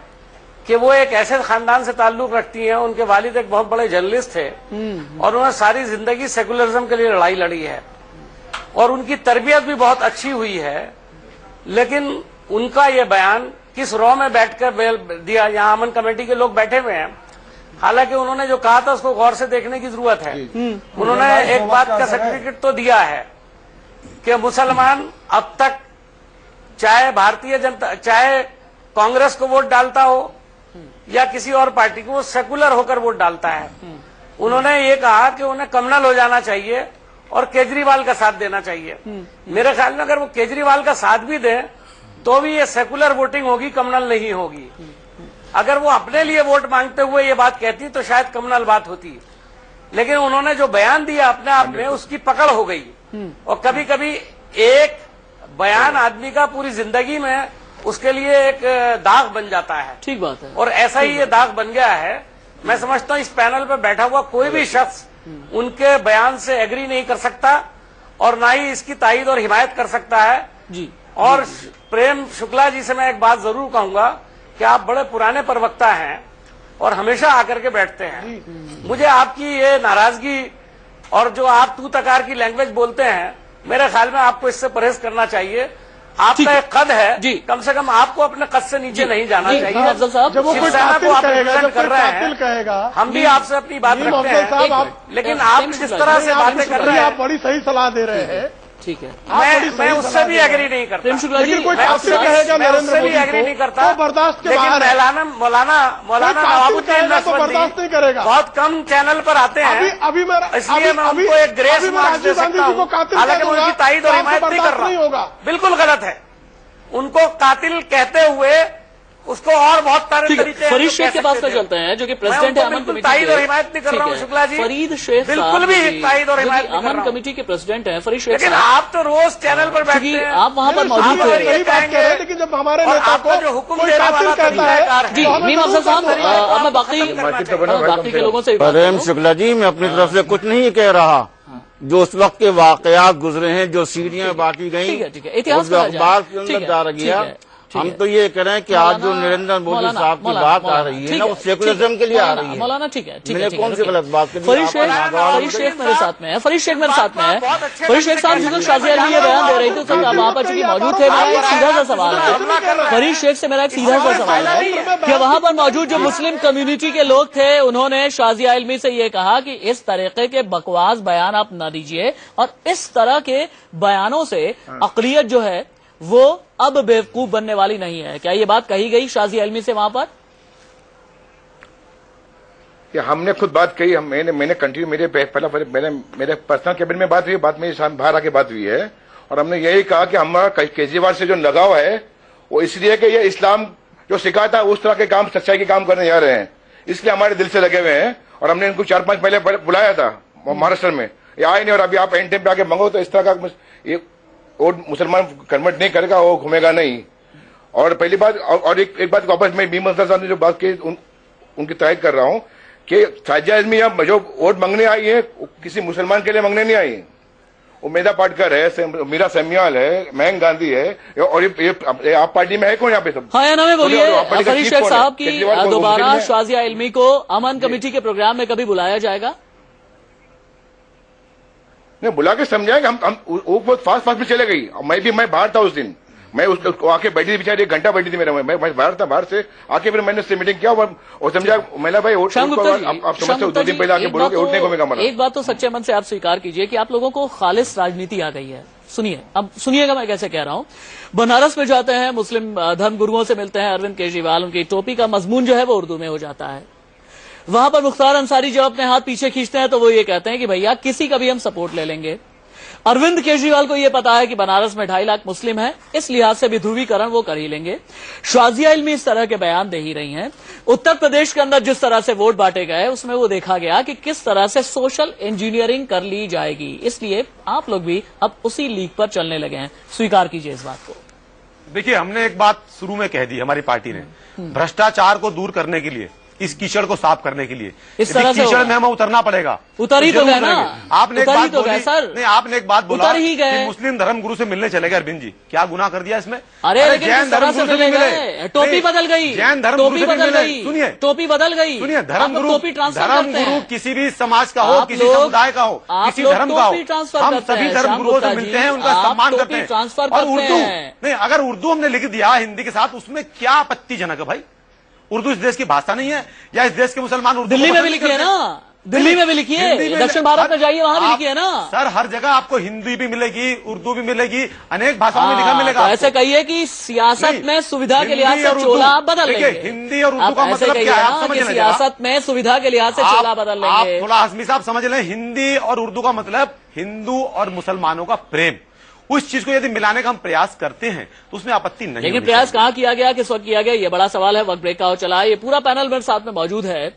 कि वो एक ऐसे खानदान से ताल्लुक रखती हैं। उनके वालिद एक बहुत बड़े जर्नलिस्ट थे और उन्होंने सारी जिंदगी सेकुलरिज्म के लिए लड़ाई लड़ी है और उनकी तरबियत भी बहुत अच्छी हुई है। लेकिन उनका ये बयान किस रॉ में बैठकर दिया, यहाँ अमन कमेटी के लोग बैठे हुए हैं, हालांकि उन्होंने जो कहा था उसको गौर से देखने की जरूरत है। उन्होंने एक बात का सर्टिफिकेट तो दिया है कि मुसलमान अब तक चाहे भारतीय जनता, चाहे कांग्रेस को वोट डालता हो या किसी और पार्टी को, वो सेकुलर होकर वोट डालता है। उन्होंने ये कहा कि उन्हें कम्युनल हो जाना चाहिए और केजरीवाल का साथ देना चाहिए। मेरे ख्याल में अगर वो केजरीवाल का साथ भी दें तो भी ये सेकुलर वोटिंग होगी, कम्युनल नहीं होगी। अगर वो अपने लिए वोट मांगते हुए ये बात कहती तो शायद कम्युनल बात होती, लेकिन उन्होंने जो बयान दिया अपने आप में, उसकी पकड़ हो गई। और कभी कभी एक बयान आदमी का पूरी जिंदगी में उसके लिए एक दाग बन जाता है। ठीक बात है। और ऐसा ही ये दाग बन गया है। मैं समझता हूँ इस पैनल पर बैठा हुआ कोई भी शख्स उनके बयान से एग्री नहीं कर सकता और ना ही इसकी तायीद और हिमायत कर सकता है जी। और प्रेम शुक्ला जी से मैं एक बात जरूर कहूंगा कि आप बड़े पुराने प्रवक्ता हैं और हमेशा आकर के बैठते हैं। मुझे आपकी ये नाराजगी और जो आप तू तकार की लैंग्वेज बोलते हैं, मेरे ख्याल में आपको इससे परहेज करना चाहिए। आपका एक कद है जी, कम से कम आपको अपने कद से नीचे नहीं जाना चाहिए। अफजल साहब, जब वो कोई कातिल कहेगा, जब कोई कातिल कहेगा, हम भी आपसे अपनी बात रखते हैं, लेकिन आप जिस तरह से बातें कर रहे हैं, आप बड़ी सही सलाह दे रहे हैं। ठीक है, मैं उससे भी एग्री नहीं करता। लेकिन कोई कातिल कहेगा नरेंद्र मोदी एग्री नहीं करता, तो बर्दाश्त के बाहर है। मौलाना नवाबुद्दीन तो बर्दाश्त नहीं करेगा। बहुत कम चैनल पर आते हैं, इसलिए मैं उनको एक ग्रेस मार्क्स दे सकता हूँ। हालांकि मैं उनकी तायीद और हिमायत नहीं कर रहा, बिल्कुल गलत है। उनको कातिल कहते हुए उसको और बहुत सारे तरीके फरीद शेख के पास चलते हैं, जो कि प्रेसिडेंट है अमन कमेटी के। तायीद और हिमायत नहीं कर रहा हूँ शुक्ला जी, फरीद शेख बिल्कुल भी तायीद और हिमायत नहीं कर रहा हूँ। अमन कमेटी के प्रेसिडेंट हैं फरीद शेख। लेकिन आप तो रोज चैनल पर बैठते हैं, आप वहाँ पर मौजूद थे। लेकिन जब हमारे नेता को जो हुक्म देने वाला कहता है जी, मीम अफजल साहब, अब मैं बाकी के लोगों से प्रेम शुक्ला जी, मैं अपनी तरफ से कुछ नहीं कह रहा। जो उस वक्त के वाकयात गुजरे हैं, जो सीढ़ियां बांटी गई, इतिहास अखबार के अंदर जा रही है। हम तो ये कह रहे हैं कि आज जो नरेंद्र मोदी साहब की बात आ रही है ना, वो सेकुलरिज्म के लिए आ रही है। मौलाना ठीक है, मैंने कौन सी गलत बात की? फरीद शेख मेरे साथ में है, फरीद शेख मेरे साथ में है। फरीद शेख साहब जिस शाजिया इल्मी ये बयान दे रही थी, तो वहाँ पर चूंकि मौजूद थे, मेरा एक सीधा सा सवाल है फरीद शेख से, मेरा एक सीधा सा सवाल है कि वहाँ पर मौजूद जो मुस्लिम कम्युनिटी के लोग थे, उन्होंने शाजिया इल्मी से ये कहा कि इस तरीके के बकवास बयान आप न दीजिए और इस तरह के बयानों से अक़लियत जो है वो अब बेवकूफ बनने वाली नहीं है। क्या ये बात कही गई शाजिया इल्मी से वहां पर? कि हमने खुद बात कही, मैंने कंटिन्यू, मेरे पर्सनल कैबिनेट में बात हुई, बात मेरे सामने बाहर आके बात हुई है और हमने यही कहा कि हमारा केजरीवाल से जो लगाव है वो इसलिए कि ये इस्लाम जो सिखाता है उस तरह के काम, सच्चाई के काम करने जा रहे हैं, इसलिए हमारे दिल से लगे हुए हैं। और हमने इनको 4-5 पहले बुलाया था महाराष्ट्र में, ये आए नहीं और अभी आप एंड टाइम पे आके मांगो तो इस तरह का ये वो मुसलमान कन्वर्ट नहीं करेगा, वो घूमेगा नहीं। और पहली बात और एक बात वापस मैं मीम अफजल साहब ने जो बात की उनकी तायद कर रहा हूं कि साजिया इल्मी अब जो वोट मांगने आई है किसी मुसलमान के लिए मांगने नहीं आई। वो मेधा पाटकर है, मीरा सेमियाल है, मयंक गांधी है, और ये आप पार्टी में है कौन यहाँ पे सब? हाँ, नाम बोलिए फरीद शेख साहब की दोबारा शाजिया इल्मी को अमन कमेटी के प्रोग्राम में कभी बुलाया जाएगा? नहीं, बुला के समझाएंगे हम वो बहुत फास्ट में चले गई। मैं बाहर था उस दिन, मैं उसको आके बैठी थी, बेचारी 1 घंटा बैठी थी मेरा, मैं बाहर था, बाहर से आके फिर मैंने उससे मीटिंग किया और समझा महिला भाई आप समझते हो 2 दिन पहले आके बोलो कि उठने को मैं कहा। एक बात तो सच्चे मन से आप स्वीकार कीजिए कि आप लोगों को खालिस राजनीति आ गई है। सुनिए, अब सुनिएगा मैं कैसे कह रहा हूं। बनारस में जाते हैं, मुस्लिम धर्मगुरुओं से मिलते हैं अरविंद केजरीवाल, उनकी टोपी का मजमून जो है वो उर्दू में हो जाता है। वहां पर मुख्तार अंसारी जब अपने हाथ पीछे खींचते हैं तो वो ये कहते हैं कि भैया किसी का भी हम सपोर्ट ले लेंगे। अरविंद केजरीवाल को यह पता है कि बनारस में 2.5 लाख मुस्लिम हैं, इस लिहाज से भी ध्रुवीकरण वो कर ही लेंगे। शाजिया इल्मी इस तरह के बयान दे ही रही हैं। उत्तर प्रदेश के अंदर जिस तरह से वोट बांटे गए उसमें वो देखा गया कि किस तरह से सोशल इंजीनियरिंग कर ली जाएगी, इसलिए आप लोग भी अब उसी लीग पर चलने लगे हैं। स्वीकार कीजिए इस बात को। देखिए, हमने एक बात शुरू में कह दी, हमारी पार्टी ने भ्रष्टाचार को दूर करने के लिए, इस कीचड़ को साफ करने के लिए इस तरह से कीचड़ में हमें उतरना पड़ेगा। उतर ही तो गए ना, आपने एक बात बोली सर, नहीं, आपने एक बात बोला ही गए। मुस्लिम धर्मगुरु से मिलने चले गए। अरविंद जी, क्या गुनाह कर दिया इसमें? अरे जैन धर्मगुरु से मिले, टोपी बदल गई, जैन धर्मगुरु से मिले। सुनिए, टोपी बदल गई, सुनिए, धर्मगुरु किसी भी समाज का हो, किसी समुदाय का हो, किसी धर्म का हो, हम सभी धर्मगुरुओं से मिलते हैं, उनका सम्मान करते हैं। और उर्दू नहीं, अगर उर्दू हमने लिख दिया हिंदी के साथ, उसमें क्या आपत्तिजनक है भाई? उर्दू इस देश की भाषा नहीं है, या इस देश के मुसलमान उर्दू दिल्ली में भी लिखी है ना, दिल्ली में भी लिखी है, दक्षिण भारत में जाइए वहां भी लिखी है ना सर। हर जगह आपको हिंदी भी मिलेगी, उर्दू भी मिलेगी, अनेक भाषाओं में लिखा मिलेगा। तो ऐसे कहिए कि सियासत में सुविधा के लिहाज से चोला आप बदल लेंगे। हिंदी और उर्दू का मतलब क्या है आप समझ लें। सियासत में सुविधा के लिहाज से चोला बदल लेंगे। आप थोड़ा हसमी साहब समझ लें, हिंदी और उर्दू का मतलब हिंदू और मुसलमानों का प्रेम। उस चीज को यदि मिलाने का हम प्रयास करते हैं तो उसमें आपत्ति नहीं। लेकिन प्रयास कहां किया गया, किस वक्त किया गया, ये बड़ा सवाल है। वक्त ब्रेक का हो चला, ये पूरा पैनल मेरे साथ में मौजूद है।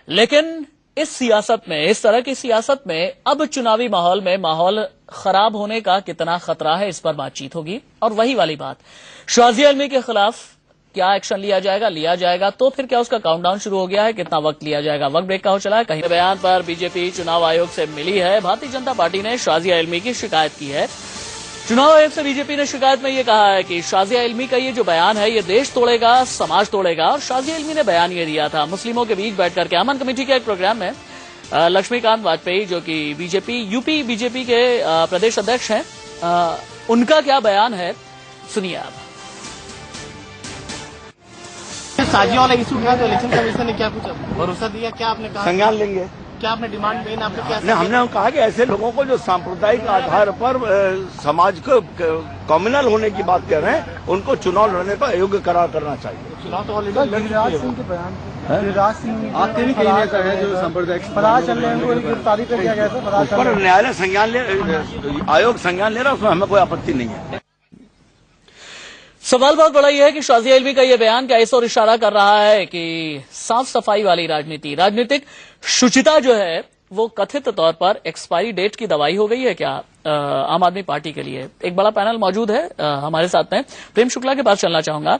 लेकिन इस सियासत में, इस तरह की सियासत में अब चुनावी माहौल में माहौल खराब होने का कितना खतरा है, इस पर बातचीत होगी। और वही वाली बात, शाजिया इल्मी के खिलाफ क्या एक्शन लिया जाएगा तो फिर क्या उसका काउंटडाउन शुरू हो गया है, कितना वक्त लिया जाएगा। वक्त ब्रेक का हो चला है। कहीं बयान पर बीजेपी चुनाव आयोग से मिली है। भारतीय जनता पार्टी ने शाजिया इल्मी की शिकायत की है। चुनाव आयोग से बीजेपी ने शिकायत में ये कहा है कि शाजिया इल्मी का ये जो बयान है ये देश तोड़ेगा, समाज तोड़ेगा। और शाजिया इल्मी ने बयान ये दिया था मुस्लिमों के बीच बैठ करके अमन कमेटी के एक प्रोग्राम में। लक्ष्मीकांत वाजपेयी जो कि यूपी बीजेपी के प्रदेश अध्यक्ष हैं, उनका क्या बयान है सुनिए आप। शाजिया वाला इशू उठाया तो इलेक्शन कमीशन ने क्या कुछ भरोसा दिया, क्या आपने कहा संज्ञान लेंगे, क्या आपने डिमांड मेन आपने क्या? नहीं, हमने कहा कि ऐसे लोगों को जो सांप्रदायिक आधार पर समाज को कम्युनल होने की बात कर रहे हैं, उनको चुनाव लड़ने का अयोग्य करार करना चाहिए। चुनाव तो ऑलरेडी गिरिराज सिंह के बयान, गिरिराज सिंह आपके भी कहीं का है जो सांप्रदायिक फरार चल रहे हैं, उनको गिरफ्तारी कर दिया गया था। पर न्यायालय संज्ञान ले, आयोग संज्ञान ले रहा है, उसमें हमें कोई आपत्ति नहीं है। सवाल बहुत बड़ा यह है कि शाजिया इल्मी का यह बयान क्या इस ओर इशारा कर रहा है कि साफ सफाई वाली राजनीति, राजनीतिक शुचिता जो है वो कथित तौर पर एक्सपायरी डेट की दवाई हो गई है क्या आम आदमी पार्टी के लिए। एक बड़ा पैनल मौजूद है हमारे साथ में। प्रेम शुक्ला के पास चलना चाहूंगा।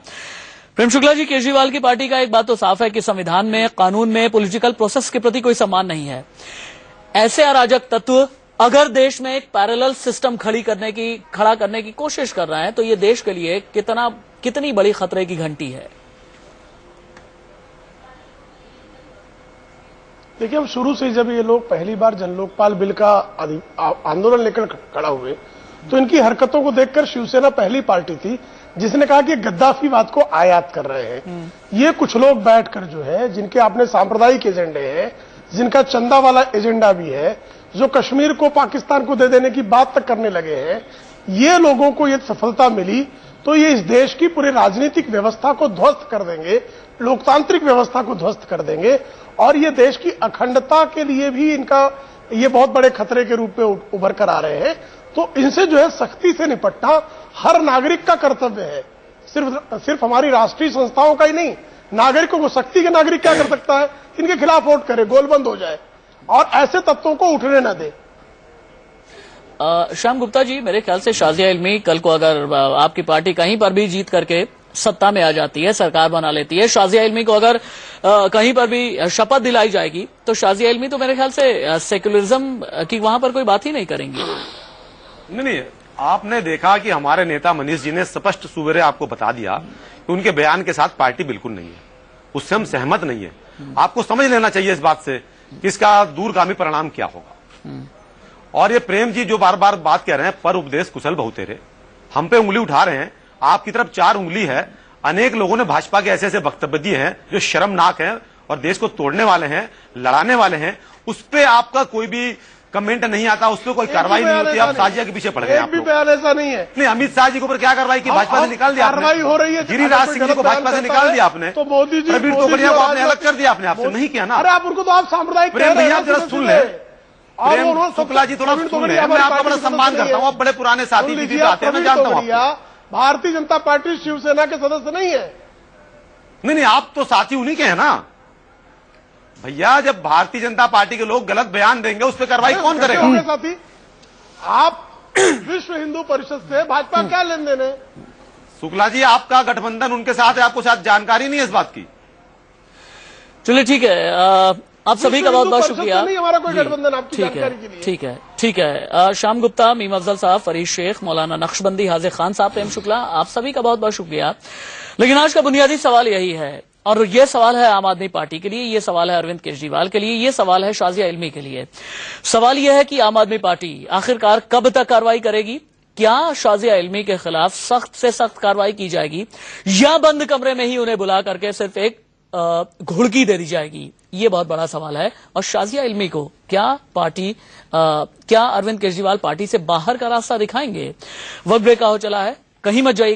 प्रेम शुक्ला जी, केजरीवाल की पार्टी का एक बात तो साफ है कि संविधान में, कानून में, पॉलिटिकल प्रोसेस के प्रति कोई सम्मान नहीं है। ऐसे अराजक तत्व अगर देश में एक पैरेलल सिस्टम खड़ा करने की कोशिश कर रहे हैं तो ये देश के लिए कितनी बड़ी खतरे की घंटी है। देखिए, अब शुरू से जब ये लोग पहली बार जन लोकपाल बिल का आंदोलन लेकर खड़ा हुए तो इनकी हरकतों को देखकर शिवसेना पहली पार्टी थी जिसने कहा कि गद्दाफीवाद को आयात कर रहे हैं। ये कुछ लोग बैठकर जो है, जिनके अपने सांप्रदायिक एजेंडे हैं, जिनका चंदा वाला एजेंडा भी है, जो कश्मीर को पाकिस्तान को दे देने की बात तक करने लगे हैं, ये लोगों को ये सफलता मिली तो ये इस देश की पूरी राजनीतिक व्यवस्था को ध्वस्त कर देंगे, लोकतांत्रिक व्यवस्था को ध्वस्त कर देंगे और ये देश की अखंडता के लिए भी इनका ये बहुत बड़े खतरे के रूप में उभर कर आ रहे हैं। तो इनसे जो है सख्ती से निपटना हर नागरिक का कर्तव्य है, सिर्फ हमारी राष्ट्रीय संस्थाओं का ही नहीं। नागरिकों को, सख्ती के नागरिक क्या कर सकता है, इनके खिलाफ वोट करे, गोलबंद हो जाए और ऐसे तत्वों को उठने न दे। श्याम गुप्ता जी, मेरे ख्याल से शाजिया इल्मी कल को अगर आपकी पार्टी कहीं पर भी जीत करके सत्ता में आ जाती है, सरकार बना लेती है, शाजिया इल्मी को अगर कहीं पर भी शपथ दिलाई जाएगी तो शाजिया इल्मी तो मेरे ख्याल से सेक्युलरिज्म की वहां पर कोई बात ही नहीं करेंगी। नहीं, आपने देखा कि हमारे नेता मनीष जी ने स्पष्ट सुबेरे आपको बता दिया कि उनके बयान के साथ पार्टी बिल्कुल नहीं है, उससे हम सहमत नहीं है। आपको समझ लेना चाहिए इस बात से कि इसका दूरगामी परिणाम क्या होगा। और ये प्रेम जी जो बार बार बात कह रहे हैं, पर उपदेश कुशल बहुतेरे, हम पे उंगली उठा रहे हैं, आपकी तरफ 4 उंगली है। अनेक लोगों ने भाजपा के ऐसे ऐसे वक्तव्य दिए हैं जो शर्मनाक हैं और देश को तोड़ने वाले हैं, लड़ाने वाले हैं, उस पर आपका कोई भी कमेंट नहीं आता, उस पर कोई कार्रवाई नहीं होती। आप साजिया के पीछे पड़ गए। एक भी बयान ऐसा नहीं है। नहीं, अमित शाह जी के ऊपर क्या कार्रवाई की? भाजपा से निकाल दिया, कार्रवाई हो रही है। गिरिराज सिंह जी को भाजपा से निकाल दिया आपने, तो मोदी जी, प्रवीण तोगड़िया को आपने अलग कर दिया, आपने आपसे नहीं किया ना। अरे आप उनको तो आप सांप्रदायिक प्रेम भैया जरा सुन ले, प्रेम शुक्ला जी थोड़ा सुन ले, मैं आपका बड़ा सम्मान करता हूँ, आप बड़े पुराने साथी दीदी आते हैं, मैं जानता हूँ। भारतीय जनता पार्टी शिवसेना के सदस्य नहीं है। नहीं, आप तो साथी उन्हीं के हैं ना भैया। जब भारतीय जनता पार्टी के लोग गलत बयान देंगे उस पर कार्रवाई कौन करेगा? साथी, आप विश्व हिंदू परिषद से भाजपा क्या लेन देन है? शुक्ला जी, आपका गठबंधन उनके साथ है, आपको शायद जानकारी नहीं है इस बात की। चलिए ठीक है, आप सभी का बहुत बहुत शुक्रिया। नहीं हमारा कोई गठबंधन, आपकी जानकारी के लिए। ठीक है। श्याम गुप्ता, मीम अफजल साहब, फरीद शेख, मौलाना नक्शबंदी, हाजिर खान साहब, प्रेम शुक्ला, आप सभी का बहुत बहुत शुक्रिया। लेकिन आज का बुनियादी सवाल यही है, और ये सवाल है आम आदमी पार्टी के लिए, ये सवाल है अरविंद केजरीवाल के लिए, ये सवाल है शाजिया इल्मी के लिए। सवाल यह है कि आम आदमी पार्टी आखिरकार कब तक कार्रवाई करेगी? क्या शाजिया इल्मी के खिलाफ सख्त से सख्त कार्रवाई की जाएगी, या बंद कमरे में ही उन्हें बुला करके सिर्फ एक घुड़की दे दी जाएगी? ये बहुत बड़ा सवाल है। और शाजिया इल्मी को क्या पार्टी क्या अरविंद केजरीवाल पार्टी से बाहर का रास्ता दिखाएंगे? वक्त ब्रेक का हो चला है, कहीं मत जाइए।